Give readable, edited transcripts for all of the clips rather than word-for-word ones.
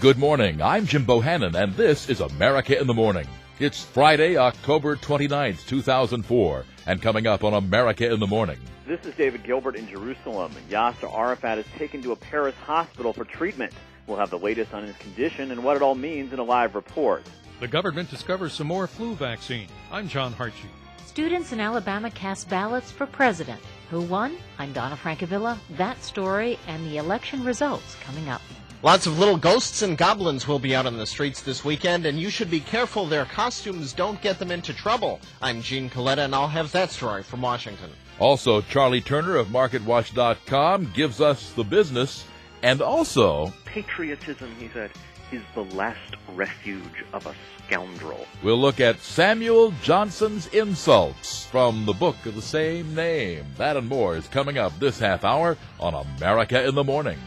Good morning. I'm Jim Bohannon, and this is America in the Morning. It's Friday, October 29th, 2004, and coming up on America in the Morning. This is David Gilbert in Jerusalem. Yasser Arafat is taken to a Paris hospital for treatment. We'll have the latest on his condition and what it all means in a live report. The government discovers some more flu vaccine. I'm John Hartshee. Students in Alabama cast ballots for president. Who won? I'm Donna Francavilla. That story and the election results coming up. Lots of little ghosts and goblins will be out on the streets this weekend, and you should be careful their costumes don't get them into trouble. I'm Gene Coletta, and I'll have that story from Washington. Also, Charlie Turner of MarketWatch.com gives us the business, and also... Patriotism, he said, is the last refuge of a scoundrel. We'll look at Samuel Johnson's insults from the book of the same name. That and more is coming up this half hour on America in the Morning.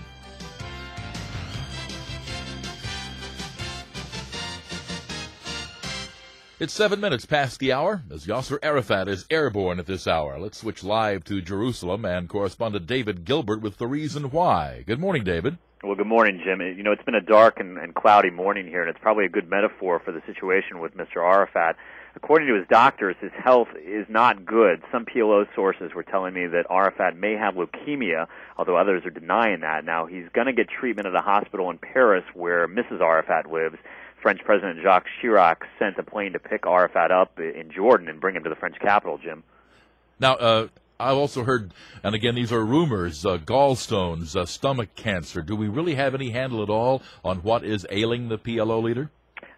It's 7 minutes past the hour as Yasser Arafat is airborne at this hour. Let's switch live to Jerusalem and correspondent David Gilbert with the reason why. Good morning, David. Well, good morning, Jim. You know, it's been a dark and cloudy morning here, and it's probably a good metaphor for the situation with Mr. Arafat. According to his doctors, his health is not good. Some PLO sources were telling me that Arafat may have leukemia, although others are denying that. Now, he's going to get treatment at a hospital in Paris where Mrs. Arafat lives. French President Jacques Chirac sent a plane to pick Arafat up in Jordan and bring him to the French capital, Jim. Now, I've also heard, and again, these are rumors, gallstones, stomach cancer. Do we really have any handle at all on what is ailing the PLO leader?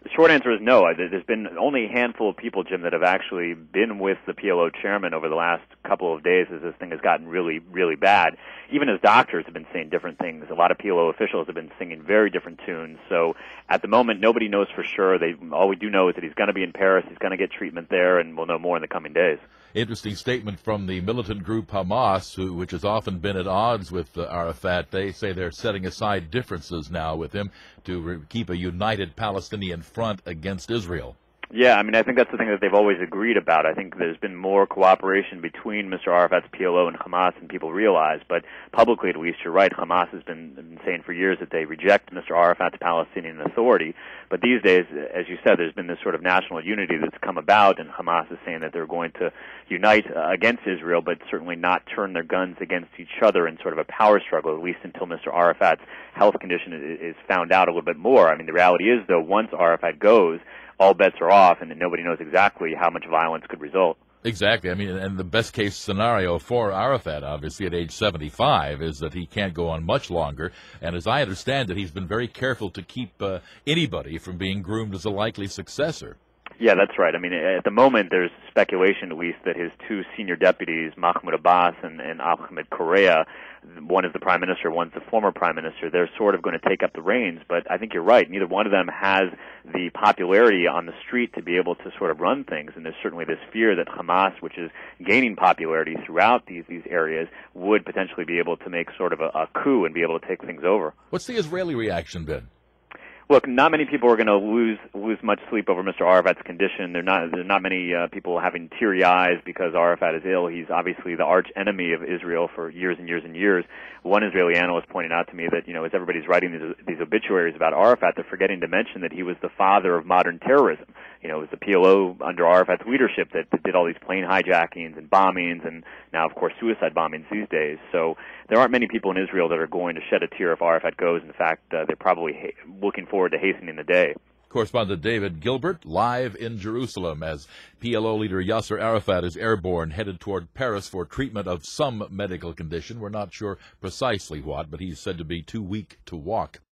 The short answer is no. There's been only a handful of people, Jim, that have actually been with the PLO chairman over the last couple of days as this thing has gotten really, really bad. Even as doctors have been saying different things. A lot of PLO officials have been singing very different tunes. So at the moment, nobody knows for sure. All we do know is that he's going to be in Paris, he's going to get treatment there, and we'll know more in the coming days. Interesting statement from the militant group Hamas, which has often been at odds with Arafat. They say they're setting aside differences now with him to keep a united Palestinian front against Israel. Yeah, I mean, I think that's the thing that they've always agreed about. I think there's been more cooperation between Mr. Arafat's PLO and Hamas than people realize. But publicly, at least, you're right, Hamas has been saying for years that they reject Mr. Arafat's Palestinian Authority. But these days, as you said, there's been this sort of national unity that's come about, and Hamas is saying that they're going to unite against Israel, but certainly not turn their guns against each other in sort of a power struggle, at least until Mr. Arafat's health condition is found out a little bit more. I mean, the reality is, though, once Arafat goes, all bets are off, and nobody knows exactly how much violence could result. Exactly. I mean, and the best-case scenario for Arafat, obviously, at age 75, is that he can't go on much longer. And as I understand it, he's been very careful to keep anybody from being groomed as a likely successor. Yeah, that's right. I mean, at the moment, there's speculation, at least, that his two senior deputies, Mahmoud Abbas and Ahmed Correa, one is the prime minister, one's the former prime minister, they're sort of going to take up the reins. But I think you're right. Neither one of them has the popularity on the street to be able to sort of run things. And there's certainly this fear that Hamas, which is gaining popularity throughout these areas, would potentially be able to make sort of a coup and be able to take things over. What's the Israeli reaction been? Look, not many people are going to lose much sleep over Mr. Arafat's condition. There's not many people having teary eyes because Arafat is ill. He's obviously the arch enemy of Israel for years and years and years. One Israeli analyst pointed out to me that, you know, as everybody's writing these obituaries about Arafat, they're forgetting to mention that he was the father of modern terrorism. You know, it was the PLO under Arafat's leadership that did all these plane hijackings and bombings, and now, of course, suicide bombings these days. So there aren't many people in Israel that are going to shed a tear if Arafat goes. In fact, they're probably looking forward to hastening the day. Correspondent David Gilbert, live in Jerusalem, as PLO leader Yasser Arafat is airborne, headed toward Paris for treatment of some medical condition. We're not sure precisely what, but he's said to be too weak to walk.